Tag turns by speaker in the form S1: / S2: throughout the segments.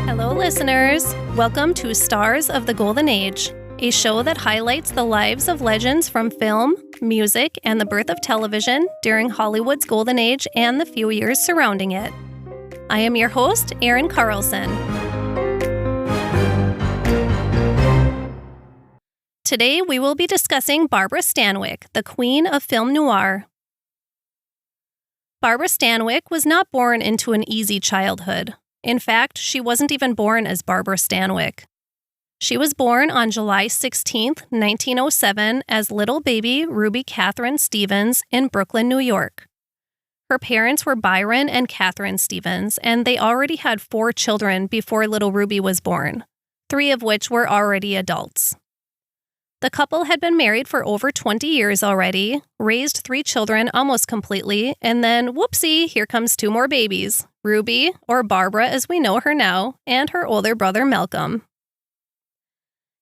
S1: Hello, listeners. Welcome to Stars of the Golden Age, a show that highlights the lives of legends from film, music, and the birth of television during Hollywood's golden age and the few years surrounding it. I am your host, Erin Carlson. Today, we will be discussing Barbara Stanwyck, the queen of film noir. Barbara Stanwyck was not born into an easy childhood. In fact, she wasn't even born as Barbara Stanwyck. She was born on July 16, 1907, as little baby Ruby Catherine Stevens in Brooklyn, New York. Her parents were Byron and Catherine Stevens, and they already had 4 children before little Ruby was born, 3 of which were already adults. The couple had been married for over 20 years already, raised 3 children almost completely, and then, whoopsie, here comes 2 more babies, Ruby, or Barbara as we know her now, and her older brother Malcolm.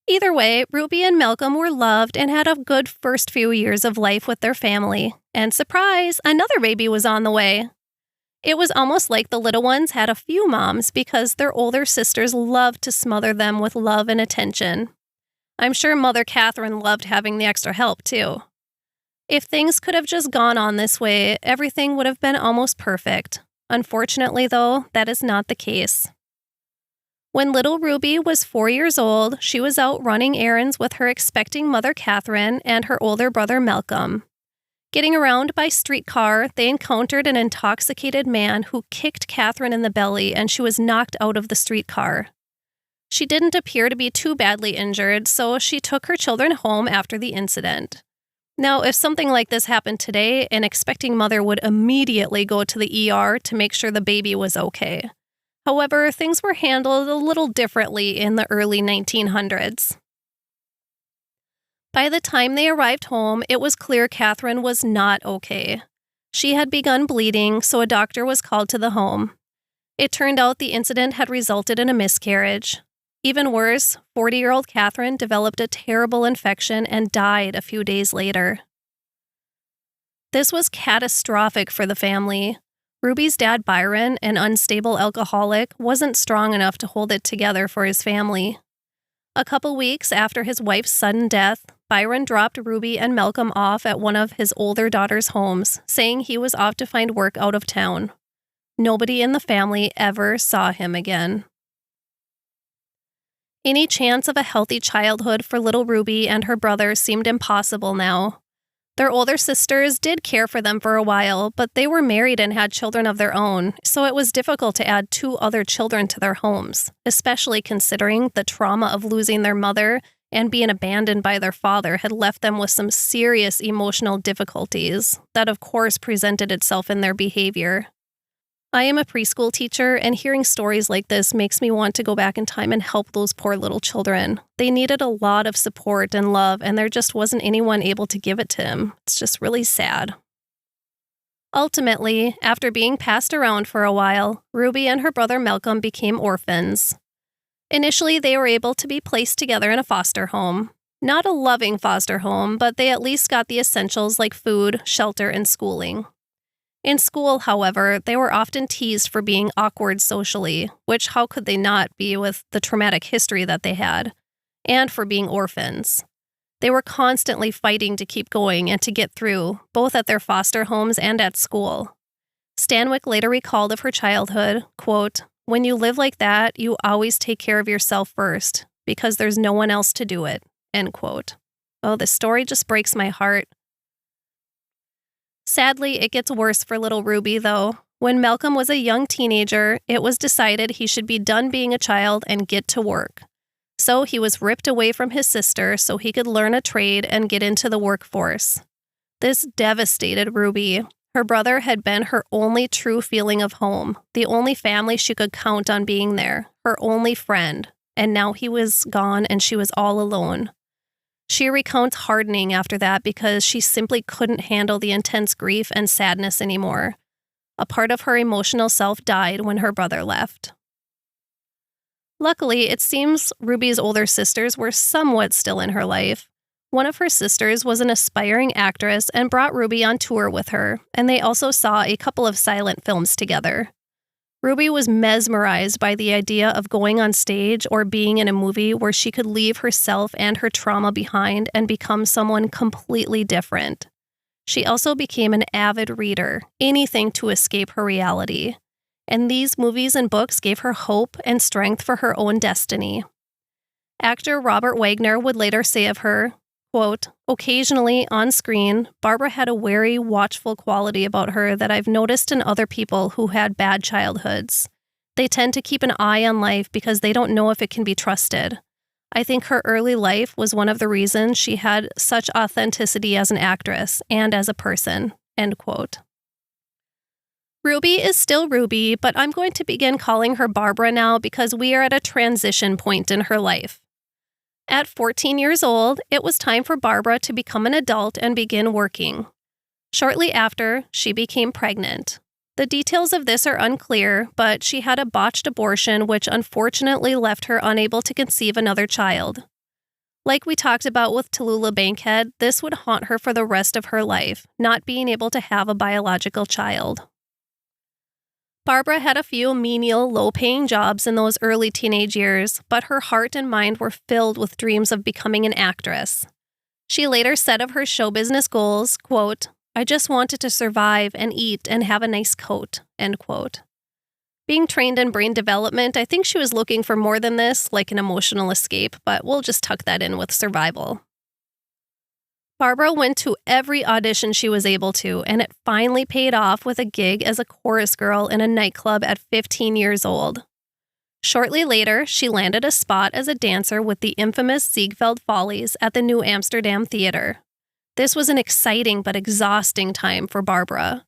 S1: Either way, Ruby and Malcolm were loved and had a good first few years of life with their family. And surprise, another baby was on the way. It was almost like the little ones had a few moms because their older sisters loved to smother them with love and attention. I'm sure Mother Catherine loved having the extra help, too. If things could have just gone on this way, everything would have been almost perfect. Unfortunately, though, that is not the case. When little Ruby was 4 years old, she was out running errands with her expecting Mother Catherine and her older brother Malcolm. Getting around by streetcar, they encountered an intoxicated man who kicked Catherine in the belly and she was knocked out of the streetcar. She didn't appear to be too badly injured, so she took her children home after the incident. Now, if something like this happened today, an expecting mother would immediately go to the ER to make sure the baby was okay. However, things were handled a little differently in the early 1900s. By the time they arrived home, it was clear Catherine was not okay. She had begun bleeding, so a doctor was called to the home. It turned out the incident had resulted in a miscarriage. Even worse, 40-year-old Catherine developed a terrible infection and died a few days later. This was catastrophic for the family. Ruby's dad, Byron, an unstable alcoholic, wasn't strong enough to hold it together for his family. A couple weeks after his wife's sudden death, Byron dropped Ruby and Malcolm off at one of his older daughter's homes, saying he was off to find work out of town. Nobody in the family ever saw him again. Any chance of a healthy childhood for little Ruby and her brother seemed impossible now. Their older sisters did care for them for a while, but they were married and had children of their own, so it was difficult to add 2 other children to their homes, especially considering the trauma of losing their mother and being abandoned by their father had left them with some serious emotional difficulties that, of course, presented itself in their behavior. I am a preschool teacher, and hearing stories like this makes me want to go back in time and help those poor little children. They needed a lot of support and love, and there just wasn't anyone able to give it to them. It's just really sad. Ultimately, after being passed around for a while, Ruby and her brother Malcolm became orphans. Initially, they were able to be placed together in a foster home. Not a loving foster home, but they at least got the essentials like food, shelter, and schooling. In school, however, they were often teased for being awkward socially, which how could they not be with the traumatic history that they had, and for being orphans. They were constantly fighting to keep going and to get through, both at their foster homes and at school. Stanwyck later recalled of her childhood, quote, "When you live like that, you always take care of yourself first, because there's no one else to do it," end quote. Oh, this story just breaks my heart. Sadly, it gets worse for little Ruby, though. When Malcolm was a young teenager, it was decided he should be done being a child and get to work. So he was ripped away from his sister so he could learn a trade and get into the workforce. This devastated Ruby. Her brother had been her only true feeling of home, the only family she could count on being there, her only friend, and now he was gone and she was all alone. She recounts hardening after that because she simply couldn't handle the intense grief and sadness anymore. A part of her emotional self died when her brother left. Luckily, it seems Ruby's older sisters were somewhat still in her life. One of her sisters was an aspiring actress and brought Ruby on tour with her, and they also saw a couple of silent films together. Ruby was mesmerized by the idea of going on stage or being in a movie where she could leave herself and her trauma behind and become someone completely different. She also became an avid reader, anything to escape her reality. And these movies and books gave her hope and strength for her own destiny. Actor Robert Wagner would later say of her, quote, "Occasionally, on screen, Barbara had a wary, watchful quality about her that I've noticed in other people who had bad childhoods. They tend to keep an eye on life because they don't know if it can be trusted. I think her early life was one of the reasons she had such authenticity as an actress and as a person," end quote. Ruby is still Ruby, but I'm going to begin calling her Barbara now because we are at a transition point in her life. At 14 years old, it was time for Barbara to become an adult and begin working. Shortly after, she became pregnant. The details of this are unclear, but she had a botched abortion which unfortunately left her unable to conceive another child. Like we talked about with Tallulah Bankhead, this would haunt her for the rest of her life, not being able to have a biological child. Barbara had a few menial, low-paying jobs in those early teenage years, but her heart and mind were filled with dreams of becoming an actress. She later said of her show business goals, quote, "I just wanted to survive and eat and have a nice coat," end quote. Being trained in brain development, I think she was looking for more than this, like an emotional escape, but we'll just tuck that in with survival. Barbara went to every audition she was able to, and it finally paid off with a gig as a chorus girl in a nightclub at 15 years old. Shortly later, she landed a spot as a dancer with the infamous Ziegfeld Follies at the New Amsterdam Theater. This was an exciting but exhausting time for Barbara.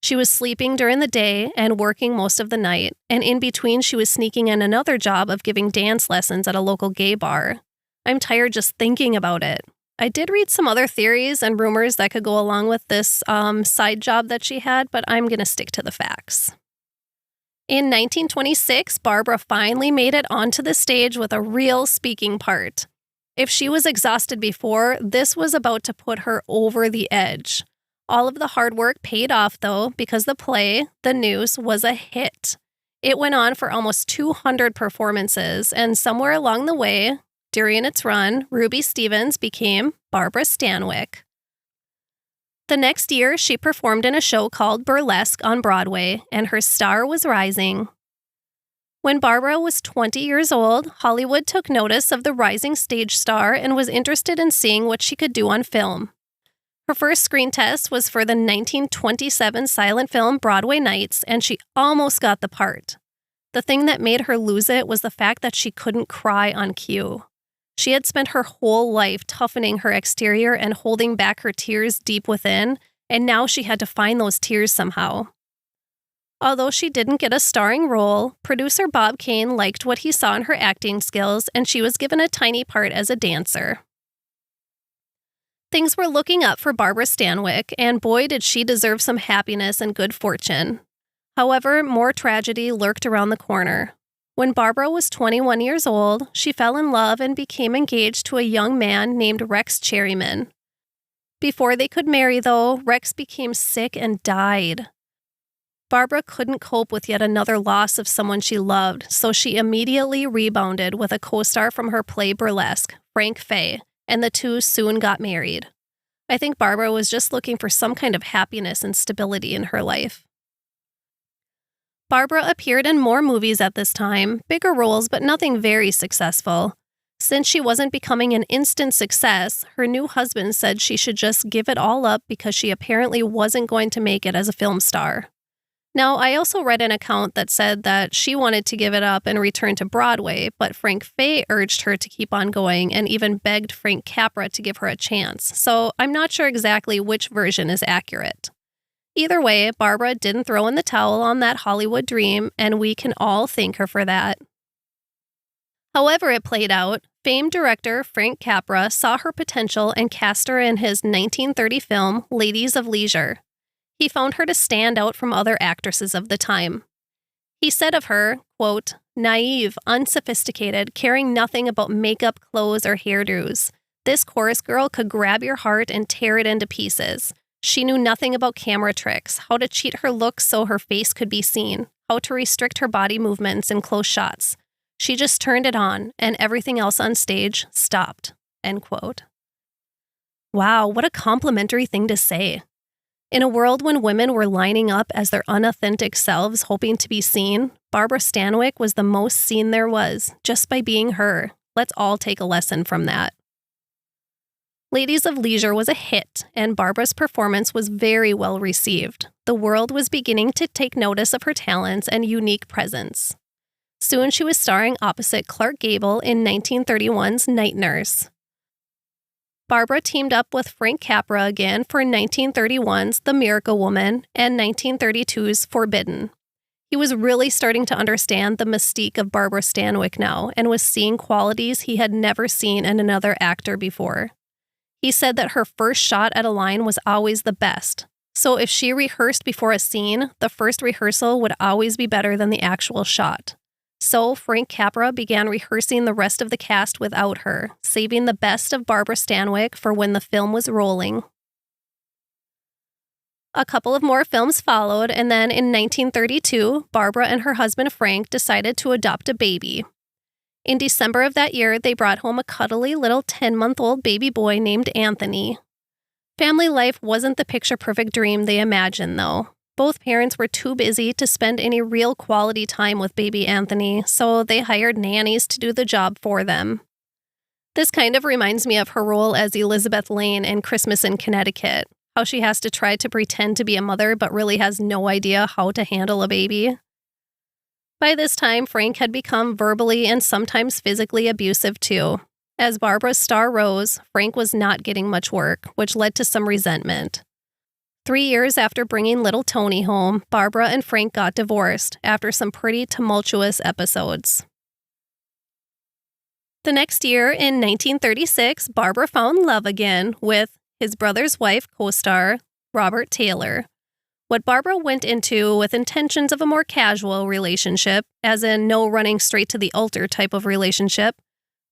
S1: She was sleeping during the day and working most of the night, and in between she was sneaking in another job of giving dance lessons at a local gay bar. I'm tired just thinking about it. I did read some other theories and rumors that could go along with this side job that she had, but I'm going to stick to the facts. In 1926, Barbara finally made it onto the stage with a real speaking part. If she was exhausted before, this was about to put her over the edge. All of the hard work paid off, though, because the play, The Noose, was a hit. It went on for almost 200 performances, and somewhere along the way, during its run, Ruby Stevens became Barbara Stanwyck. The next year, she performed in a show called Burlesque on Broadway, and her star was rising. When Barbara was 20 years old, Hollywood took notice of the rising stage star and was interested in seeing what she could do on film. Her first screen test was for the 1927 silent film Broadway Nights, and she almost got the part. The thing that made her lose it was the fact that she couldn't cry on cue. She had spent her whole life toughening her exterior and holding back her tears deep within, and now she had to find those tears somehow. Although she didn't get a starring role, producer Bob Kane liked what he saw in her acting skills, and she was given a tiny part as a dancer. Things were looking up for Barbara Stanwyck, and boy did she deserve some happiness and good fortune. However, more tragedy lurked around the corner. When Barbara was 21 years old, she fell in love and became engaged to a young man named Rex Cherryman. Before they could marry, though, Rex became sick and died. Barbara couldn't cope with yet another loss of someone she loved, so she immediately rebounded with a co-star from her play Burlesque, Frank Fay, and the two soon got married. I think Barbara was just looking for some kind of happiness and stability in her life. Barbara appeared in more movies at this time, bigger roles but nothing very successful. Since she wasn't becoming an instant success, her new husband said she should just give it all up because she apparently wasn't going to make it as a film star. Now, I also read an account that said that she wanted to give it up and return to Broadway, but Frank Fay urged her to keep on going and even begged Frank Capra to give her a chance, so I'm not sure exactly which version is accurate. Either way, Barbara didn't throw in the towel on that Hollywood dream, and we can all thank her for that. However it played out, famed director Frank Capra saw her potential and cast her in his 1930 film, Ladies of Leisure. He found her to stand out from other actresses of the time. He said of her, quote, "Naive, unsophisticated, caring nothing about makeup, clothes, or hairdos. This chorus girl could grab your heart and tear it into pieces. She knew nothing about camera tricks, how to cheat her looks so her face could be seen, how to restrict her body movements in close shots. She just turned it on, and everything else on stage stopped." End quote. Wow, what a complimentary thing to say. In a world when women were lining up as their unauthentic selves hoping to be seen, Barbara Stanwyck was the most seen there was, just by being her. Let's all take a lesson from that. Ladies of Leisure was a hit, and Barbara's performance was very well received. The world was beginning to take notice of her talents and unique presence. Soon she was starring opposite Clark Gable in 1931's Night Nurse. Barbara teamed up with Frank Capra again for 1931's The Miracle Woman and 1932's Forbidden. He was really starting to understand the mystique of Barbara Stanwyck now and was seeing qualities he had never seen in another actor before. He said that her first shot at a line was always the best. So if she rehearsed before a scene, the first rehearsal would always be better than the actual shot. So Frank Capra began rehearsing the rest of the cast without her, saving the best of Barbara Stanwyck for when the film was rolling. A couple of more films followed, and then in 1932, Barbara and her husband Frank decided to adopt a baby. In December of that year, they brought home a cuddly little 10-month-old baby boy named Anthony. Family life wasn't the picture-perfect dream they imagined, though. Both parents were too busy to spend any real quality time with baby Anthony, so they hired nannies to do the job for them. This kind of reminds me of her role as Elizabeth Lane in Christmas in Connecticut, how she has to try to pretend to be a mother but really has no idea how to handle a baby. By this time, Frank had become verbally and sometimes physically abusive too. As Barbara's star rose, Frank was not getting much work, which led to some resentment. 3 years after bringing little Tony home, Barbara and Frank got divorced after some pretty tumultuous episodes. The next year, in 1936, Barbara found love again with his brother's wife co-star, Robert Taylor. What Barbara went into with intentions of a more casual relationship, as in no running straight to the altar type of relationship,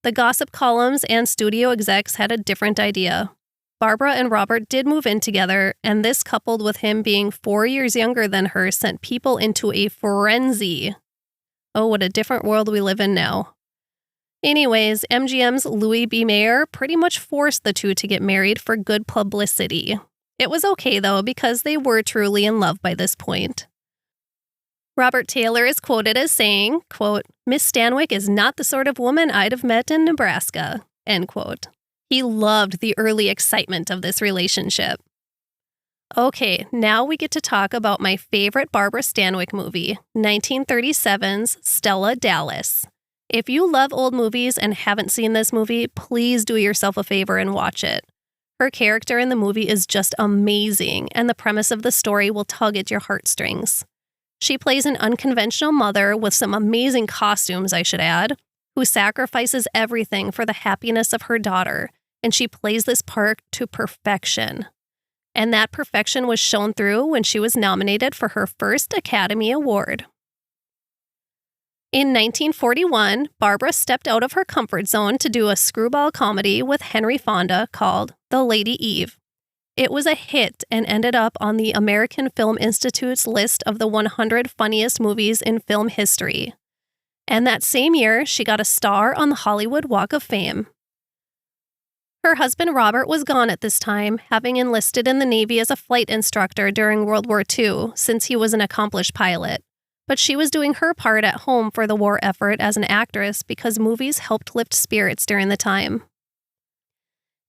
S1: the gossip columns and studio execs had a different idea. Barbara and Robert did move in together, and this coupled with him being 4 years younger than her sent people into a frenzy. Oh, what a different world we live in now. Anyways, MGM's Louis B. Mayer pretty much forced the two to get married for good publicity. It was okay, though, because they were truly in love by this point. Robert Taylor is quoted as saying, quote, "Miss Stanwyck is not the sort of woman I'd have met in Nebraska," end quote. He loved the early excitement of this relationship. Okay, now we get to talk about my favorite Barbara Stanwyck movie, 1937's Stella Dallas. If you love old movies and haven't seen this movie, please do yourself a favor and watch it. Her character in the movie is just amazing, and the premise of the story will tug at your heartstrings. She plays an unconventional mother with some amazing costumes, I should add, who sacrifices everything for the happiness of her daughter, and she plays this part to perfection. And that perfection was shown through when she was nominated for her first Academy Award. In 1941, Barbara stepped out of her comfort zone to do a screwball comedy with Henry Fonda called The Lady Eve. It was a hit and ended up on the American Film Institute's list of the 100 funniest movies in film history. And that same year, she got a star on the Hollywood Walk of Fame. Her husband Robert was gone at this time, having enlisted in the Navy as a flight instructor during World War II, since he was an accomplished pilot. But she was doing her part at home for the war effort as an actress because movies helped lift spirits during the time.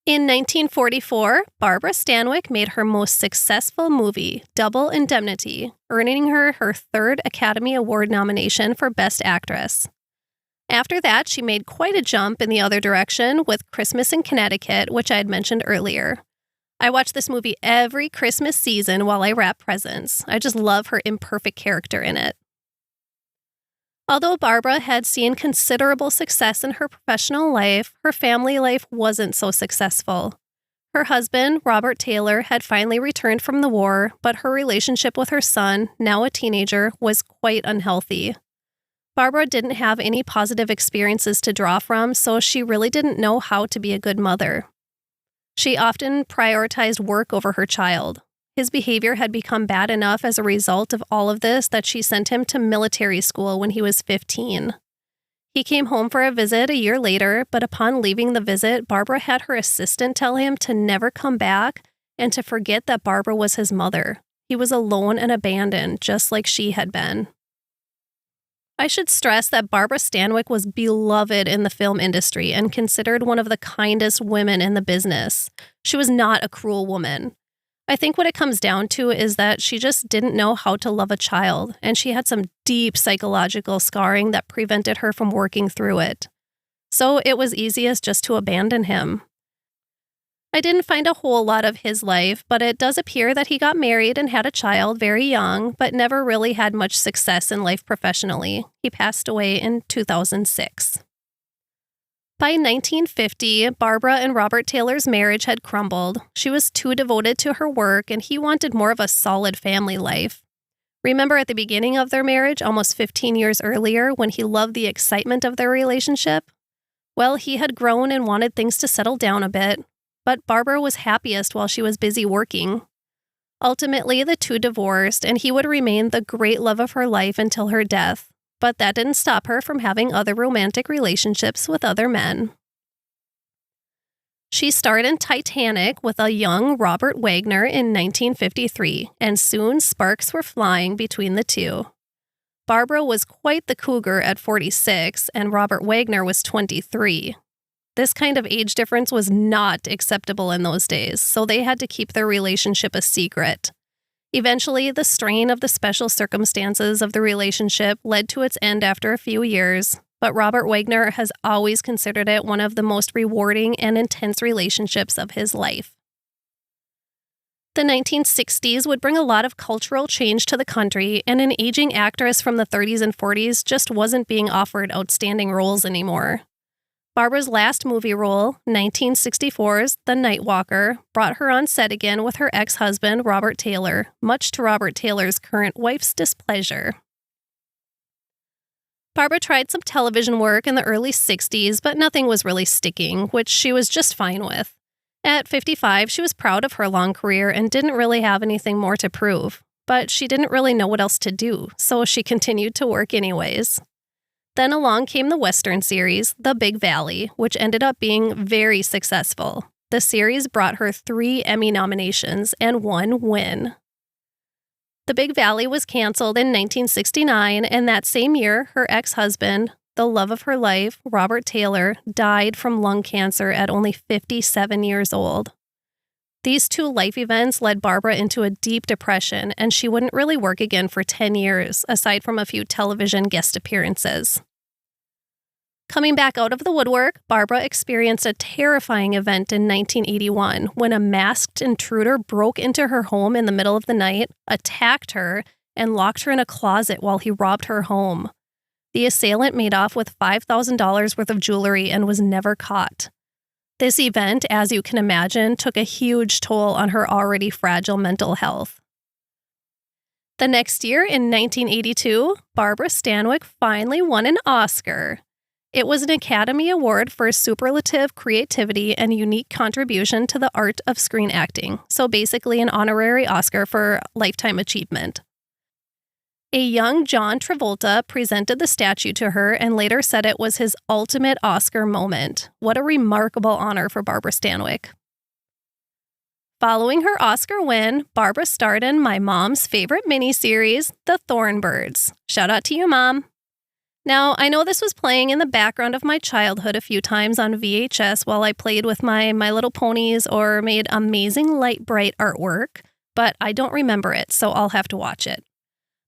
S1: In 1944, Barbara Stanwyck made her most successful movie, Double Indemnity, earning her her third Academy Award nomination for Best Actress. After that, she made quite a jump in the other direction with Christmas in Connecticut, which I had mentioned earlier. I watch this movie every Christmas season while I wrap presents. I just love her imperfect character in it. Although Barbara had seen considerable success in her professional life, her family life wasn't so successful. Her husband, Robert Taylor, had finally returned from the war, but her relationship with her son, now a teenager, was quite unhealthy. Barbara didn't have any positive experiences to draw from, so she really didn't know how to be a good mother. She often prioritized work over her child. His behavior had become bad enough as a result of all of this that she sent him to military school when he was 15. He came home for a visit a year later, but upon leaving the visit, Barbara had her assistant tell him to never come back and to forget that Barbara was his mother. He was alone and abandoned, just like she had been. I should stress that Barbara Stanwyck was beloved in the film industry and considered one of the kindest women in the business. She was not a cruel woman. I think what it comes down to is that she just didn't know how to love a child, and she had some deep psychological scarring that prevented her from working through it. So it was easiest just to abandon him. I didn't find a whole lot of his life, but it does appear that he got married and had a child very young, but never really had much success in life professionally. He passed away in 2006. By 1950, Barbara and Robert Taylor's marriage had crumbled. She was too devoted to her work, and he wanted more of a solid family life. Remember at the beginning of their marriage, almost 15 years earlier, when he loved the excitement of their relationship? Well, he had grown and wanted things to settle down a bit. But Barbara was happiest while she was busy working. Ultimately, the two divorced, and he would remain the great love of her life until her death. But that didn't stop her from having other romantic relationships with other men. She starred in Titanic with a young Robert Wagner in 1953, and soon sparks were flying between the two. Barbara was quite the cougar at 46, and Robert Wagner was 23. This kind of age difference was not acceptable in those days, so they had to keep their relationship a secret. Eventually, the strain of the special circumstances of the relationship led to its end after a few years, but Robert Wagner has always considered it one of the most rewarding and intense relationships of his life. The 1960s would bring a lot of cultural change to the country, and an aging actress from the 30s and 40s just wasn't being offered outstanding roles anymore. Barbara's last movie role, 1964's The Night Walker, brought her on set again with her ex-husband, Robert Taylor, much to Robert Taylor's current wife's displeasure. Barbara tried some television work in the early 60s, but nothing was really sticking, which she was just fine with. At 55, she was proud of her long career and didn't really have anything more to prove, but she didn't really know what else to do, so she continued to work anyways. Then along came the Western series, The Big Valley, which ended up being very successful. The series brought her 3 Emmy nominations and 1 win. The Big Valley was canceled in 1969, and that same year, her ex-husband, the love of her life, Robert Taylor, died from lung cancer at only 57 years old. These 2 life events led Barbara into a deep depression, and she wouldn't really work again for 10 years, aside from a few television guest appearances. Coming back out of the woodwork, Barbara experienced a terrifying event in 1981 when a masked intruder broke into her home in the middle of the night, attacked her, and locked her in a closet while he robbed her home. The assailant made off with $5,000 worth of jewelry and was never caught. This event, as you can imagine, took a huge toll on her already fragile mental health. The next year, in 1982, Barbara Stanwyck finally won an Oscar. It was an Academy Award for superlative creativity and unique contribution to the art of screen acting, so basically an honorary Oscar for lifetime achievement. A young John Travolta presented the statue to her and later said it was his ultimate Oscar moment. What a remarkable honor for Barbara Stanwyck. Following her Oscar win, Barbara starred in my mom's favorite miniseries, The Thorn. Shout out to you, Mom. Now, I know this was playing in the background of my childhood a few times on VHS while I played with my Little Ponies or made amazing light bright artwork, but I don't remember it, so I'll have to watch it.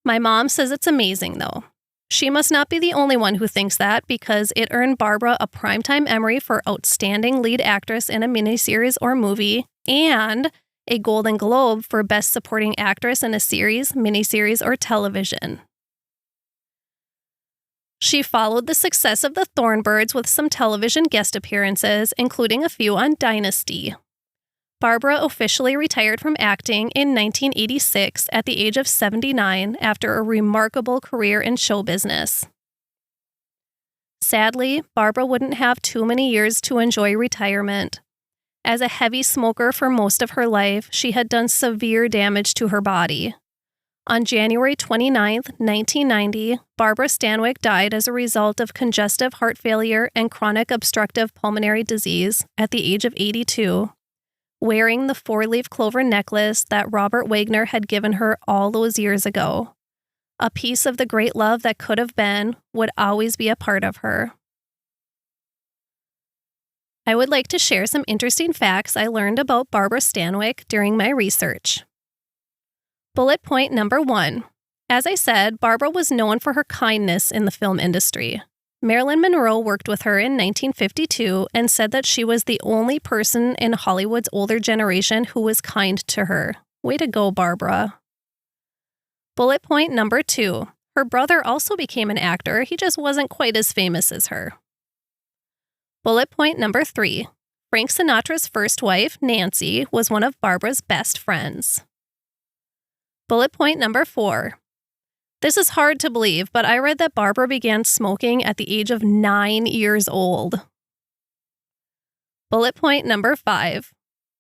S1: My mom says it's amazing, though. She must not be the only one who thinks that because it earned Barbara a Primetime Emmy for Outstanding Lead Actress in a Miniseries or Movie and a Golden Globe for Best Supporting Actress in a Series, Miniseries, or Television. She followed the success of the Thornbirds with some television guest appearances, including a few on Dynasty. Barbara officially retired from acting in 1986 at the age of 79 after a remarkable career in show business. Sadly, Barbara wouldn't have too many years to enjoy retirement. As a heavy smoker for most of her life, she had done severe damage to her body. On January 29, 1990, Barbara Stanwyck died as a result of congestive heart failure and chronic obstructive pulmonary disease at the age of 82, wearing the four-leaf clover necklace that Robert Wagner had given her all those years ago. A piece of the great love that could have been would always be a part of her. I would like to share some interesting facts I learned about Barbara Stanwyck during my research. Bullet point number 1. As I said, Barbara was known for her kindness in the film industry. Marilyn Monroe worked with her in 1952 and said that she was the only person in Hollywood's older generation who was kind to her. Way to go, Barbara. Bullet point number 2. Her brother also became an actor, he just wasn't quite as famous as her. Bullet point number 3. Frank Sinatra's first wife, Nancy, was one of Barbara's best friends. Bullet point number 4. This is hard to believe, but I read that Barbara began smoking at the age of 9 years old. Bullet point number 5.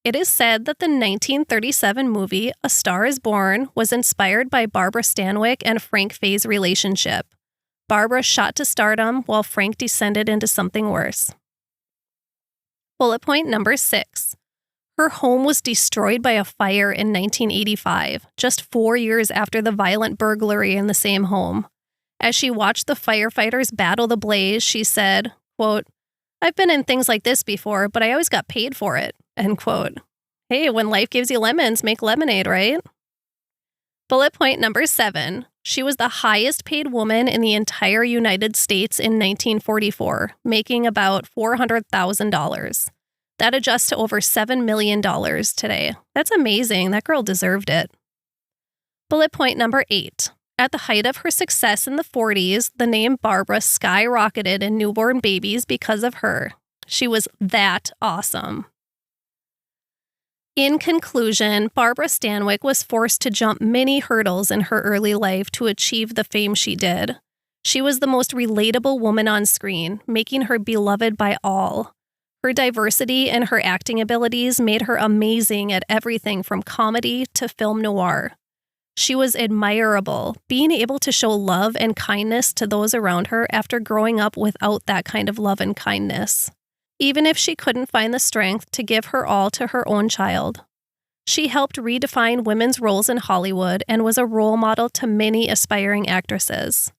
S1: It is said that the 1937 movie A Star is Born was inspired by Barbara Stanwyck and Frank Faye's relationship. Barbara shot to stardom while Frank descended into something worse. Bullet point number 6. Her home was destroyed by a fire in 1985, just 4 years after the violent burglary in the same home. As she watched the firefighters battle the blaze, she said, quote, "I've been in things like this before, but I always got paid for it," end quote. Hey, when life gives you lemons, make lemonade, right? Bullet point number 7. She was the highest paid woman in the entire United States in 1944, making about $400,000. That adjusts to over $7 million today. That's amazing. That girl deserved it. Bullet point number 8. At the height of her success in the 40s, the name Barbara skyrocketed in newborn babies because of her. She was that awesome. In conclusion, Barbara Stanwyck was forced to jump many hurdles in her early life to achieve the fame she did. She was the most relatable woman on screen, making her beloved by all. Her diversity and her acting abilities made her amazing at everything from comedy to film noir. She was admirable, being able to show love and kindness to those around her after growing up without that kind of love and kindness, even if she couldn't find the strength to give her all to her own child. She helped redefine women's roles in Hollywood and was a role model to many aspiring actresses.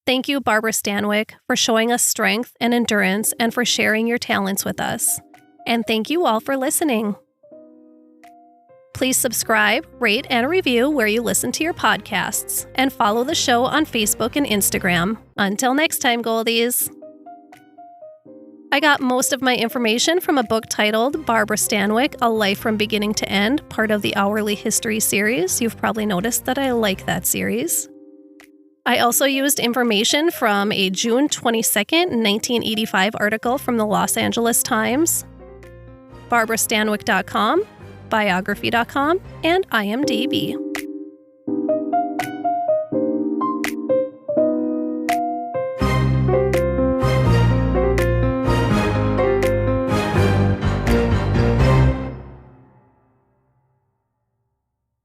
S1: Thank you, Barbara Stanwyck, for showing us strength and endurance and for sharing your talents with us. And thank you all for listening. Please subscribe, rate, and review where you listen to your podcasts, and follow the show on Facebook and Instagram. Until next time, Goldies. I got most of my information from a book titled Barbara Stanwyck, A Life from Beginning to End, part of the Hourly History series. You've probably noticed that I like that series. I also used information from a June 22nd, 1985 article from the Los Angeles Times, barbarastanwyck.com, biography.com, and IMDB.